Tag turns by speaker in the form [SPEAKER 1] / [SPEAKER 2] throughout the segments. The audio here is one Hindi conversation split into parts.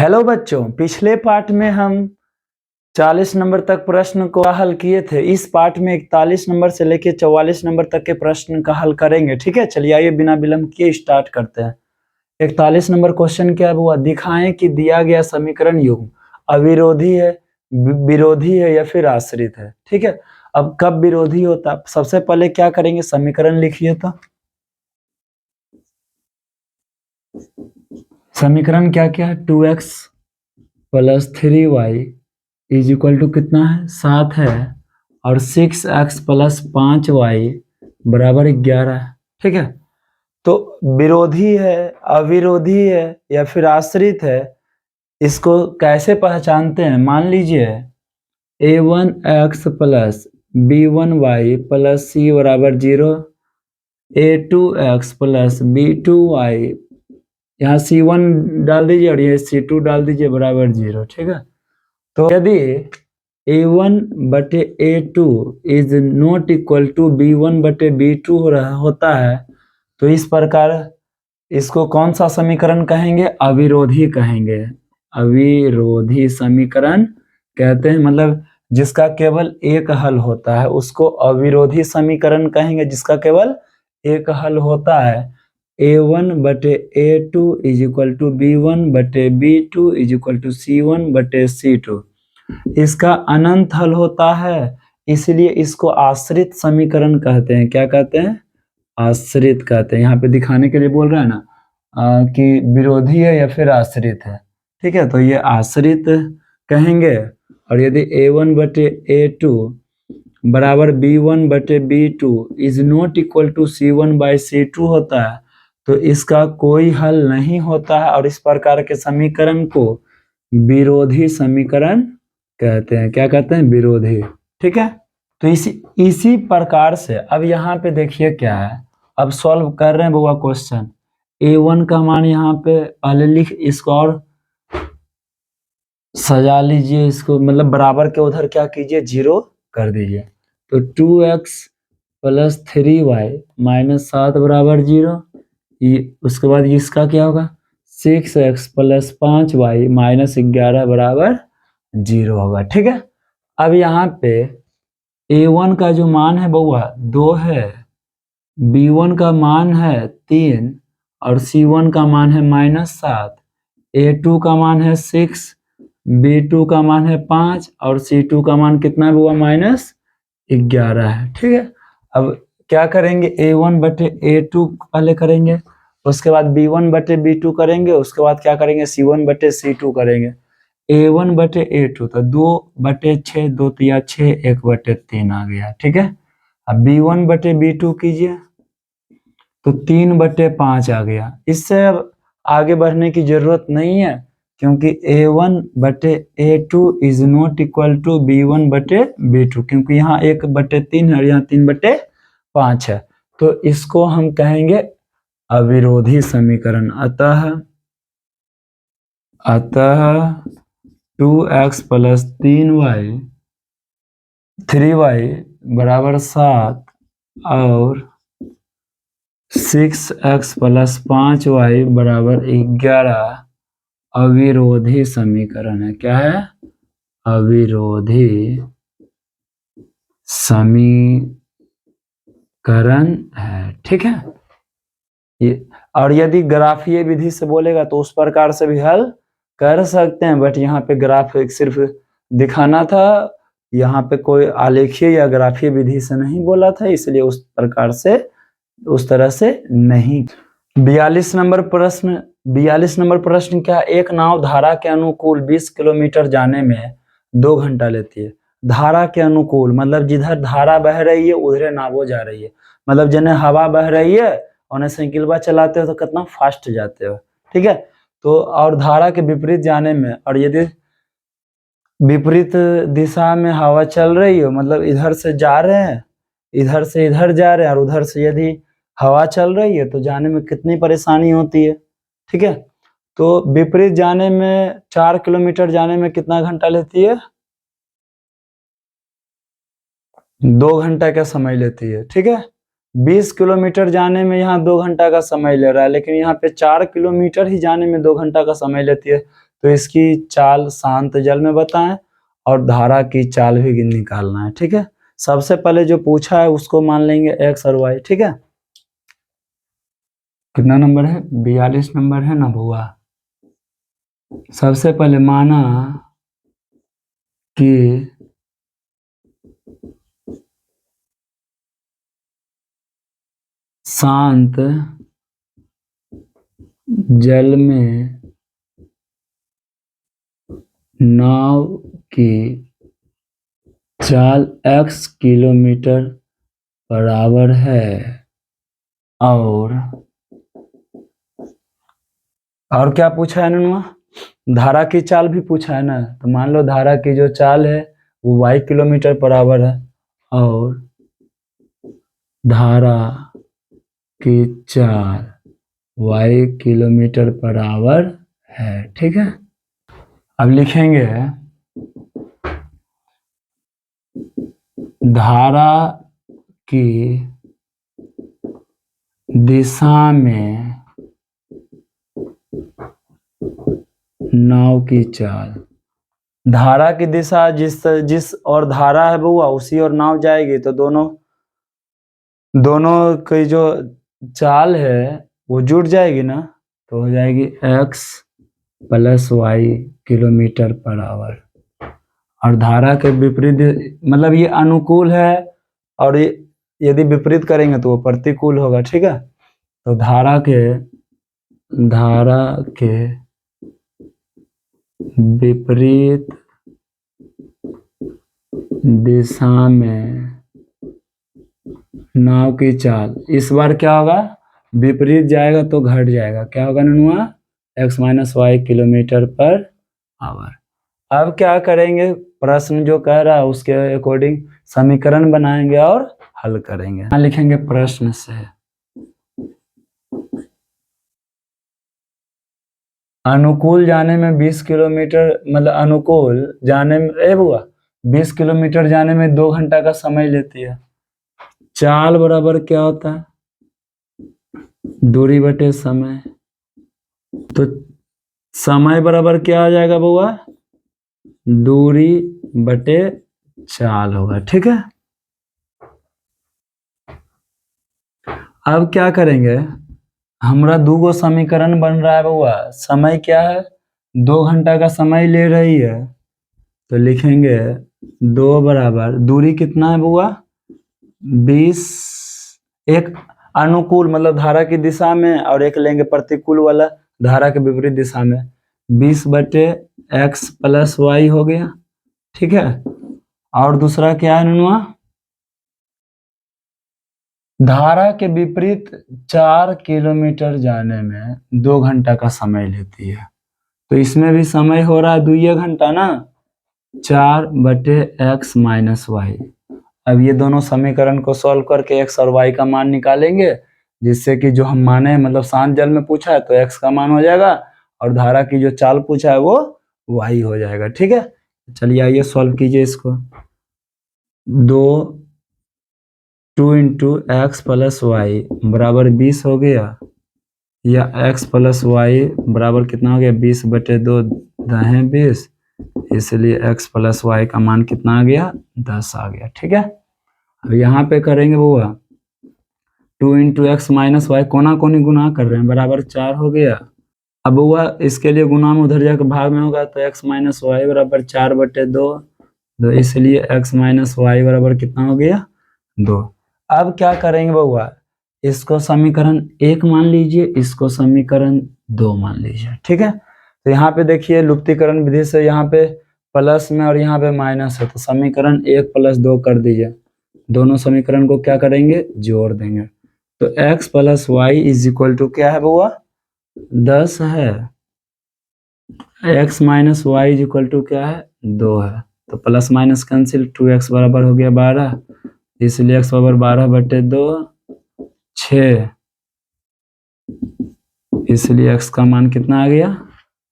[SPEAKER 1] हेलो बच्चों, पिछले पार्ट में हम 40 नंबर तक प्रश्न को हल किए थे। इस पार्ट में 41 नंबर से लेकर 44 नंबर तक के प्रश्न का हल करेंगे। ठीक है, चलिए आइए बिना विलंब किए स्टार्ट करते हैं। 41 नंबर क्वेश्चन क्या हुआ? दिखाएं कि दिया गया समीकरण युग्म अविरोधी है, विरोधी है या फिर आश्रित है। ठीक है, अब कब विरोधी होता, सबसे पहले क्या करेंगे, समीकरण लिखिए। तो समीकरण क्या क्या है? 2x + 3y is equal to कितना है? 7 है, और 6x + 5y बराबर 11 है। ठीक है, तो विरोधी है, अविरोधी है या फिर आश्रित है, इसको कैसे पहचानते हैं? मान लीजिए a1x + b1y + c बराबर 0, a2x + b2y, यहाँ c1 डाल दीजिए और ये c2 डाल दीजिए बराबर 0। ठीक है, तो यदि a1/a2 is not equal to b1/b2 होता है, तो इस प्रकार इसको कौन सा समीकरण कहेंगे? अविरोधी कहेंगे। अविरोधी समीकरण कहते हैं, मतलब जिसका केवल एक हल होता है उसको अविरोधी समीकरण कहेंगे। जिसका केवल एक हल होता है, a1/a2 is equal to b1/b2 is equal to c1/c2, इसका अनंत हल होता है, इसलिए इसको आश्रित समीकरण कहते हैं। क्या कहते हैं? आश्रित कहते हैं। यहाँ पे दिखाने के लिए बोल रहा है ना कि विरोधी है या फिर आश्रित है। ठीक है, तो ये आश्रित कहेंगे। और यदि a1/a2 बराबर b1/b2 is not equal to c1/c2 होता है, तो इसका कोई हल नहीं होता है, और इस प्रकार के समीकरण को विरोधी समीकरण कहते हैं। क्या कहते हैं? विरोधी। ठीक है, तो इसी प्रकार से अब यहाँ पे देखिए क्या है, अब सॉल्व कर रहे हैं बुआ क्वेश्चन। a1 का मान यहाँ पे पहले लिख, इसको और सजा लीजिए, इसको मतलब बराबर के उधर क्या कीजिए, 0 कर दीजिए। तो 2x + 3y - 7 बराबर 0। उसके बाद इसका क्या होगा? 6x + 5y - 11 बराबर 0 होगा। ठीक है, अब यहाँ पे a1 का जो मान है बउआ 2 है, b1 का मान है 3 और c1 का मान है -7, a2 का मान है 6, b2 का मान है 5 और c2 का मान कितना है बउआ? -11 है। ठीक है, अब क्या करेंगे? a1/a2 पहले करेंगे, उसके बाद b1/b2 करेंगे, उसके बाद क्या करेंगे? c1/c2 करेंगे। a1/a2 तो 2/6, 2 तिया 6, 1/3 आ गया। ठीक है, अब b1/b2 कीजिए तो 3/5 आ गया। इससे अब आगे बढ़ने की जरूरत नहीं है, क्योंकि a1/a2 is not equal to b1/b2, क्योंकि यहाँ 1/3 है और यहाँ 3/5 है, तो इसको हम कहेंगे अविरोधी समीकरण। अतः 2x + 3y बराबर 7 और 6x + 5y बराबर 11 अविरोधी समीकरण है। क्या है? अविरोधी समीकरण है। ठीक है, ये और यदि ग्राफीय विधि से बोलेगा तो उस प्रकार से भी हल कर सकते हैं, बट यहाँ पे ग्राफ सिर्फ दिखाना था, यहाँ पे कोई आलेखीय या ग्राफीय विधि से नहीं बोला था, इसलिए उस प्रकार से उस तरह से नहीं। 42 नंबर प्रश्न क्या? एक नाव धारा के अनुकूल 20 किलोमीटर जाने में 2 घंटा लेती है। धारा के अनुकूल मतलब जिधर धारा बह रही है उधर नाव जा रही है, मतलब जिन्हें हवा बह रही है उन्हें साइकिलवा चलाते हो तो कितना फास्ट जाते हो। ठीक है, तो और धारा के विपरीत जाने में, और यदि विपरीत दिशा में हवा चल रही हो, मतलब इधर से जा रहे हैं, इधर से इधर जा रहे हैं, और उधर से यदि हवा चल रही है तो जाने में कितनी परेशानी होती है। ठीक है, तो विपरीत जाने में 4 किलोमीटर जाने में कितना घंटा लेती है? 2 घंटा का समय लेती है। ठीक है, 20 किलोमीटर जाने में यहाँ 2 घंटा का समय ले रहा है, लेकिन यहाँ पे 4 किलोमीटर ही जाने में 2 घंटा का समय लेती है। तो इसकी चाल शांत जल में बताएं और धारा की चाल भी निकालना है। ठीक है, सबसे पहले जो पूछा है उसको मान लेंगे x और y। ठीक है, कितना नंबर है? 42 नंबर है ना बुआ। सबसे पहले माना कि शांत जल में नाव की चाल x किलोमीटर बराबर है और क्या पूछा है ननुआ? धारा की चाल भी पूछा है ना। तो मान लो धारा की जो चाल है वो y किलोमीटर बराबर है और धारा की चाल y किलोमीटर बराबर है। ठीक है, अब लिखेंगे धारा की दिशा में नाव की चाल। धारा की दिशा जिस और धारा है बउआ उसी और नाव जाएगी, तो दोनों की जो चाल है वो जुड़ जाएगी ना, तो हो जाएगी x plus y kilometre per our. और धारा के विपरीत मतलब ये अनुकूल है और ये यदि विपरीत करेंगे तो वो प्रतिकूल होगा। ठीक है, तो धारा के विपरीत दिशा में नाव की चाल, इस बार क्या होगा? विपरीत जाएगा तो घट जाएगा। क्या होगा ननुआ? x minus Y kilometre per hour. अब क्या करेंगे? प्रश्न जो कह रहा है उसके अकॉर्डिंग समीकरण बनाएंगे और हल करेंगे। यहाँ लिखेंगे प्रश्न से अनुकूल जाने में 20 किलोमीटर मतलब अनुकूल जाने में बुआ 20 किलोमीटर जाने में 2 घंटा का समय लेती है। चाल बराबर क्या होता है? दूरी बटे समय। तो समय बराबर क्या आ जाएगा बुआ? दूरी बटे चाल होगा। ठीक है, अब क्या करेंगे? हमारा 2 समीकरण बन रहा है बुआ। समय क्या है? 2 घंटा का समय ले रही है, तो लिखेंगे 2 बराबर दूरी कितना है बुआ? 20। एक अनुकूल मतलब धारा की दिशा में और एक लेंगे प्रतिकूल वाला धारा के विपरीत दिशा में। 20 बटे x प्लस वाई हो गया। ठीक है, और दूसरा क्या है ननुआ? धारा के विपरीत 4 किलोमीटर जाने में 2 घंटा का समय लेती है, तो इसमें भी समय हो रहा है 2 घंटा ना। 4 बटे एक्स माइनस वाई। अब ये दोनों समीकरण को सॉल्व करके x और y का मान निकालेंगे, जिससे कि जो हम माने मतलब शांत जल में पूछा है तो x का मान हो जाएगा और धारा की जो चाल पूछा है वो y हो जाएगा। ठीक है, चलिए आइए सॉल्व कीजिए इसको। 2 इंटू एक्स प्लस वाई बराबर 20 हो गया, या x प्लस वाई बराबर कितना हो गया? 20 बटे 2 दाएं 20, इसलिए x प्लस वाई का मान कितना आ गया? 10 आ गया। ठीक है, अब यहाँ पे करेंगे बुआ 2 इंटू एक्स माइनस वाई, कोना कोनी गुना कर रहे हैं, बराबर 4 हो गया। अब बुआ इसके लिए गुना में उधर जाकर भाग में होगा, तो x माइनस वाई बराबर 4 बटे 2, तो इसलिए x माइनस वाई बराबर कितना हो गया? 2। अब क्या करेंगे बुआ? इसको समीकरण 1 मान लीजिए, इसको समीकरण 2 मान लीजिए। ठीक है, तो यहाँ पे देखिए लुप्तीकरण विधि से यहाँ पे प्लस में और यहाँ पे माइनस है, तो समीकरण 1 प्लस 2 कर दीजिए। दोनों समीकरण को क्या करेंगे? जोड़ देंगे। तो x plus Y is equal to क्या है बुआ? 10 है। x minus Y is equal to क्या है? 2 है। तो प्लस माइनस कैंसिल, 2x बराबर हो गया 12, इसलिए x बराबर 12 बटे 2 6, इसलिए x का मान कितना आ गया?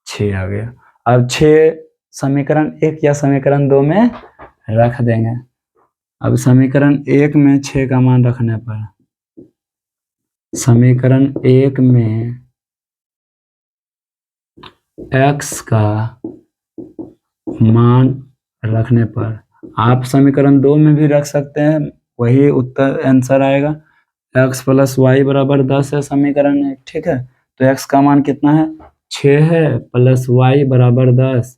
[SPEAKER 1] 6 आ गया। अब 6 समीकरण 1 या समीकरण 2 में रख देंगे। अब समीकरण 1 में 6 का मान रखने पर समीकरण 1 में x का मान रखने पर, आप समीकरण 2 में भी रख सकते हैं, वही उत्तर आंसर आएगा। x प्लस वाई बराबर 10 है समीकरण है, ठीक है। तो x का मान कितना है, 6 है, प्लस y बराबर 10,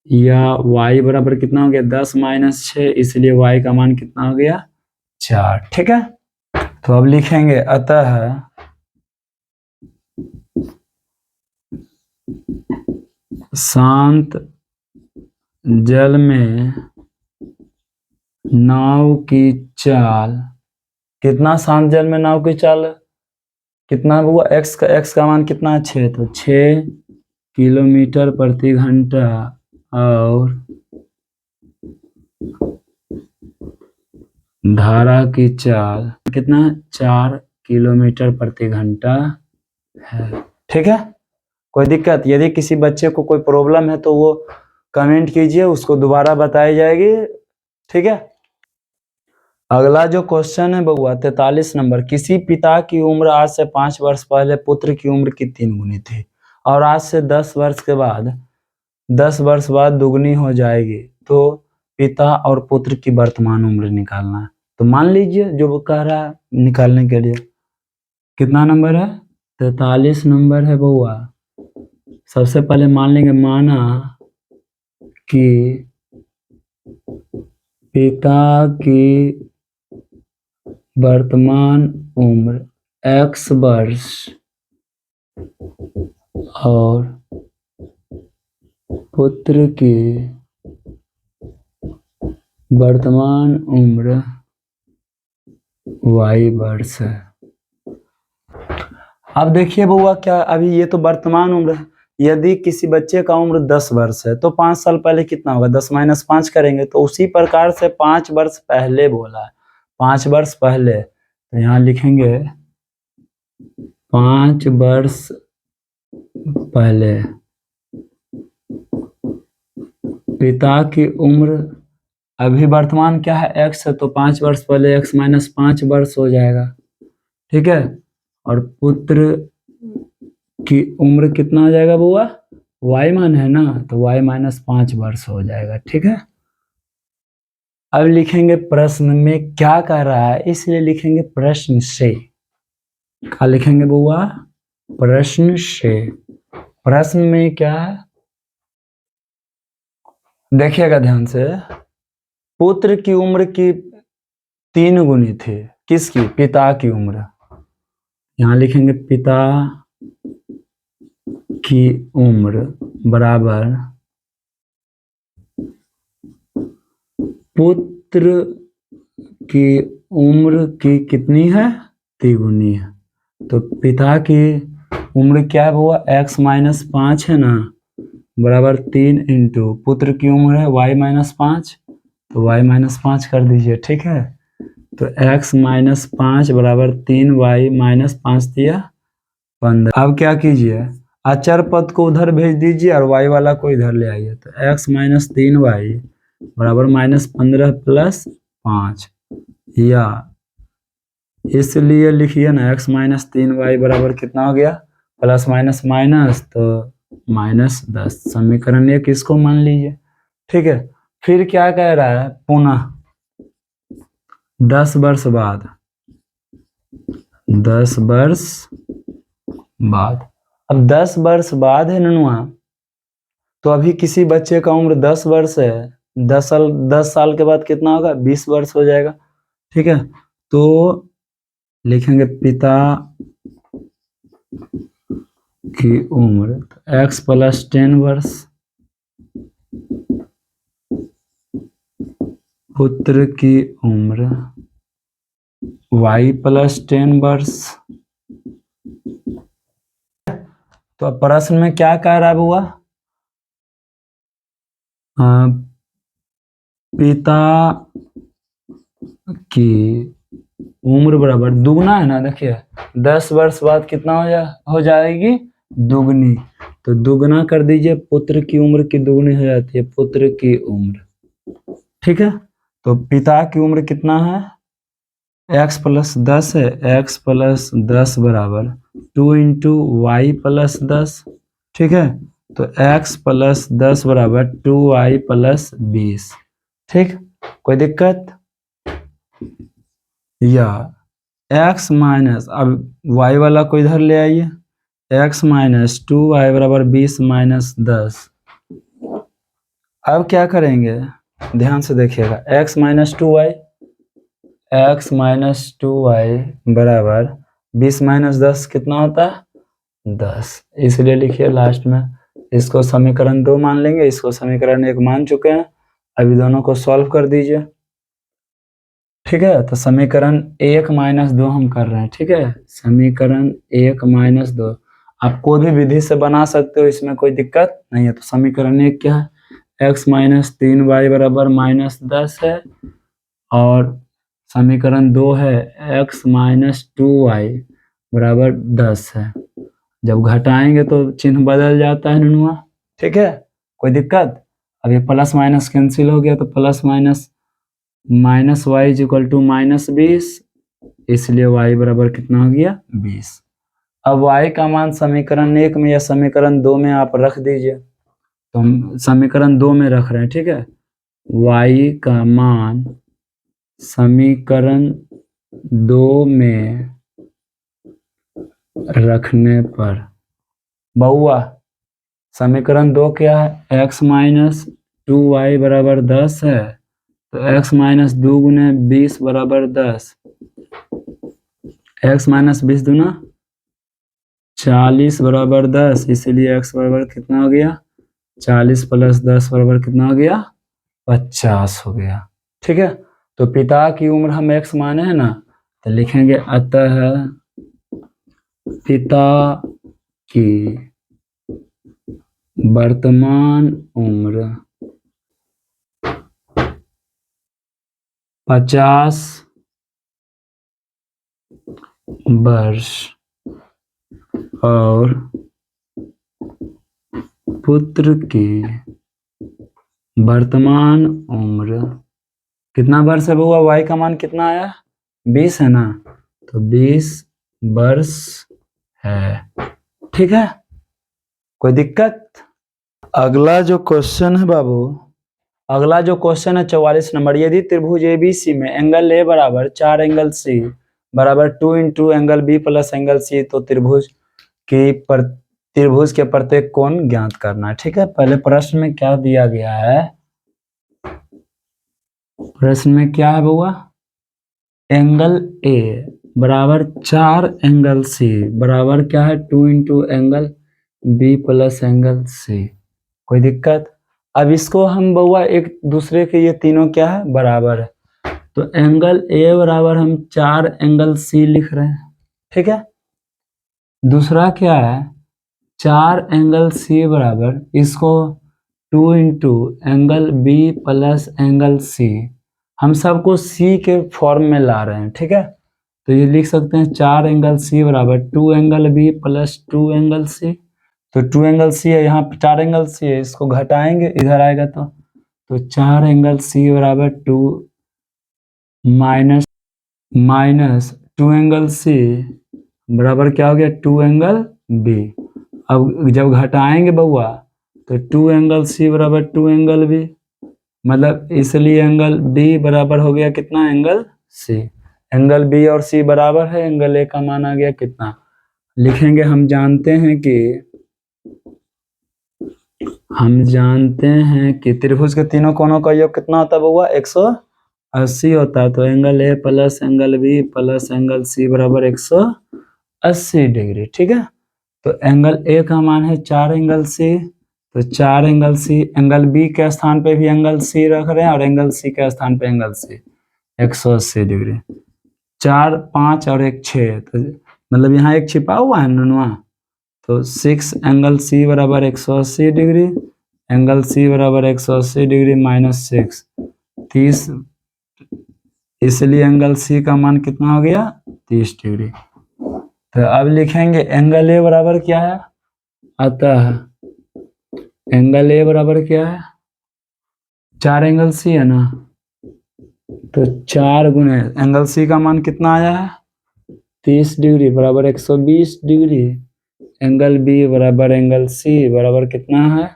[SPEAKER 1] या y बराबर कितना हो गया, 10 माइनस 6, इसलिए y का मान कितना हो गया, 4, ठीक है। तो अब लिखेंगे अतः शांत जल में नाव की चाल, कितना शांत जल में नाव की चाल कितना हुआ, x का मान कितना है, 6, तो 6 किलोमीटर प्रति घंटा, और धारा की चाल कितना है, 4 किलोमीटर प्रति घंटा है, ठीक है। कोई दिक्कत, यदि किसी बच्चे को कोई प्रॉब्लम है तो वो कमेंट कीजिए, उसको दोबारा बताई जाएगी, ठीक है। अगला जो क्वेश्चन है बउआ 43 नंबर, किसी पिता की उम्र आज से 5 वर्ष पहले पुत्र की उम्र की 3 गुनी थी, और आज से 10 वर्ष के बाद 10 वर्ष बाद दुगनी हो जाएगी, तो पिता और पुत्र की वर्तमान उम्र निकालना है। तो मान लीजिए जो वो कह रहा है निकालने के लिए, कितना नंबर है, 43 नंबर है बउआ। सबसे पहले मान लेंगे, माना कि पिता की वर्तमान उम्र x वर्ष और पुत्र की वर्तमान उम्र y वर्ष है। अब देखिए बउआ, क्या अभी ये तो वर्तमान उम्र है, यदि किसी बच्चे का उम्र 10 वर्ष है तो 5 साल पहले कितना होगा, 10 माइनस 5 करेंगे, तो उसी प्रकार से 5 वर्ष पहले बोला है, 5 वर्ष पहले, तो यहाँ लिखेंगे 5 वर्ष पहले पिता की उम्र, अभी वर्तमान क्या है, x है, तो 5 वर्ष पहले x माइनस 5 वर्ष हो जाएगा, ठीक है। और पुत्र की उम्र कितना हो जाएगा बुआ, y मान है ना, तो y माइनस 5 वर्ष हो जाएगा, ठीक है। अब लिखेंगे प्रश्न में क्या कह रहा है, इसलिए लिखेंगे प्रश्न से, क्या लिखेंगे बुआ, प्रश्न से। प्रश्न में क्या है, देखिएगा ध्यान से, पुत्र की उम्र की 3 गुनी थी, किसकी, पिता की उम्र, यहाँ लिखेंगे पिता की उम्र बराबर पुत्र की उम्र की कितनी है, 3 गुनी है, तो पिता की उम्र क्या है हुआ, x माइनस 5 है ना, बराबर 3 इंटू पुत्र की उम्र है y माइनस 5, तो y माइनस 5 कर दीजिए, ठीक है। तो x माइनस 5 बराबर 3y माइनस 5 दिया 15। अब क्या कीजिए, अचर पद को उधर भेज दीजिए और y वाला को इधर ले आइए, तो x माइनस 3y बराबर माइनस 15 प्लस 5, या इसलिए लिखिए ना x माइनस 3y बराबर कितना हो गया, प्लस माइनस माइनस, तो माइनस 10, समीकरण 1 इसको मान लीजिए, ठीक है। फिर क्या कह रहा है, पुनः 10 वर्ष बाद, 10 वर्ष बाद, अब 10 वर्ष बाद है ननुआ, तो अभी किसी बच्चे का उम्र 10 वर्ष है, 10 साल के बाद कितना होगा, 20 वर्ष हो जाएगा, ठीक है। तो लिखेंगे पिता की उम्र x प्लस 10 वर्ष, पुत्र की उम्र y प्लस 10 वर्ष। तो अब प्रश्न में क्या कह रहा है बुआ, पिता की उम्र बराबर दुगना है ना, देखिए 10 वर्ष बाद कितना हो जाएगी, दुगनी, तो दुगना कर दीजिए, पुत्र की उम्र की दुगनी हो जाती है, पुत्र की उम्र, ठीक है। तो पिता की उम्र कितना है, x प्लस 10 है, x प्लस 10 बराबर 2 इंटू वाई प्लस 10, ठीक है। तो x प्लस 10 बराबर 2y प्लस 20, ठीक। कोई दिक्कत? या x माइनस, अब y वाला को इधर ले आइए, x माइनस 2y बराबर 20 माइनस 10। अब क्या करेंगे, ध्यान से देखिएगा, x minus 2y, x minus 2y बराबर 20 माइनस 10 कितना होता है 10, इसलिए लिखिए लास्ट में। इसको समीकरण 2 मान लेंगे, इसको समीकरण 1 मान चुके हैं। अभी दोनों को सॉल्व कर दीजिए, ठीक है। तो समीकरण 1 माइनस 2 हम कर रहे हैं, ठीक है। समीकरण 1 माइनस 2 आप कोई भी विधि से बना सकते हो, इसमें कोई दिक्कत नहीं है। तो समीकरण 1 क्या है, x माइनस 3y बराबर माइनस 10 है, और समीकरण 2 है x माइनस 2y बराबर 10 है। जब घटाएंगे तो चिन्ह बदल जाता है नुनुआ, ठीक है। कोई दिक्कत? अब ये प्लस माइनस कैंसिल हो गया, तो plus minus minus Y is equal to minus 20, इसलिए y बराबर कितना हो गया 20। अब y का मान समीकरण 1 में या समीकरण 2 में आप रख दीजिए। तो हम समीकरण 2 में रख रहे हैं, ठीक है। y का मान समीकरण 2 में रखने पर बउआ समीकरण 2 क्या है, x माइनस 2y बराबर 10 है, तो x माइनस 2 गुने 20 बराबर 10, x माइनस 20 दूना 40 बराबर 10, इसीलिए x बराबर कितना हो गया 40 प्लस 10 बराबर कितना हो गया 50 हो गया, ठीक है। तो पिता की उम्र हम x माने हैं ना, तो लिखेंगे अतः पिता की वर्तमान उम्र 50 वर्ष और पुत्र की वर्तमान उम्र कितना वर्ष है बउआ, y का मान कितना आया 20 है ना, तो 20 वर्ष है, ठीक है। कोई दिक्कत? अगला जो क्वेश्चन है बाबू, अगला जो क्वेश्चन है 44 नंबर, यदि त्रिभुज ABC में एंगल A बराबर 4 एंगल C बराबर 2 into angle B plus angle C, तो त्रिभुज के प्रत्येक कोण ज्ञात करना है, ठीक है। पहले प्रश्न में क्या दिया गया है, प्रश्न में क्या है बउआ, एंगल A बराबर 4 एंगल C बराबर क्या है 2 into angle B plus angle C। कोई दिक्कत? अब इसको हम बउआ एक दूसरे के ये तीनों क्या है बराबर है, तो एंगल A बराबर हम 4 एंगल C लिख रहे हैं, ठीक है। दूसरा क्या है 4 एंगल C बराबर इसको 2 into angle B plus angle C, हम सबको C के फॉर्म में ला रहे हैं, ठीक है। तो ये लिख सकते हैं 4 एंगल C बराबर 2 angle B plus 2 angle C। तो 2 एंगल C है, यहाँ 4 एंगल C है, इसको घटाएंगे इधर आएगा तो 4 एंगल C बराबर 2 माइनस 2 एंगल C बराबर क्या हो गया 2 एंगल B। अब जब घटाएंगे बउआ तो 2 एंगल C बराबर 2 एंगल B, मतलब इसलिए एंगल B बराबर हो गया कितना एंगल C। एंगल B और C बराबर है, एंगल A का मान आ गया कितना, लिखेंगे हम जानते हैं कि त्रिभुज के तीनों कोणों का योग कितना होता है बउआ 180 होता है। तो angle A plus angle B plus angle C बराबर 180 डिग्री, ठीक है। तो एंगल A का मान है 4 एंगल C, तो 4 एंगल C, एंगल B के स्थान पे भी एंगल C रख रहे हैं और एंगल C के स्थान पे एंगल C 180 डिग्री, 4 5 और 1 6, तो मतलब यहाँ एक छिपा हुआ है नुनुआ, तो 6 एंगल C बराबर 180 डिग्री, एंगल C बराबर 180 डिग्री माइनस 6 30, इसलिए एंगल C का मान कितना हो गया 30 डिग्री। तो अब लिखेंगे एंगल A बराबर क्या है, अतः एंगल A बराबर क्या है 4 एंगल C है ना, तो 4 गुने एंगल सी का मान कितना आया है 30 डिग्री बराबर 120 डिग्री। एंगल बी बराबर एंगल सी बराबर कितना है,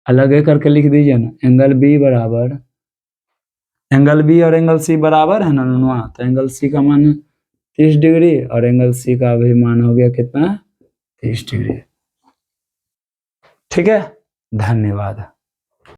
[SPEAKER 1] अलग है करके लिख दीजिए ना, एंगल बी और एंगल सी बराबर है ना दोनों, तो एंगल सी का मान है 30 डिग्री और एंगल सी का भी मान हो गया कितना 30 डिग्री। ठीक है, धन्यवाद।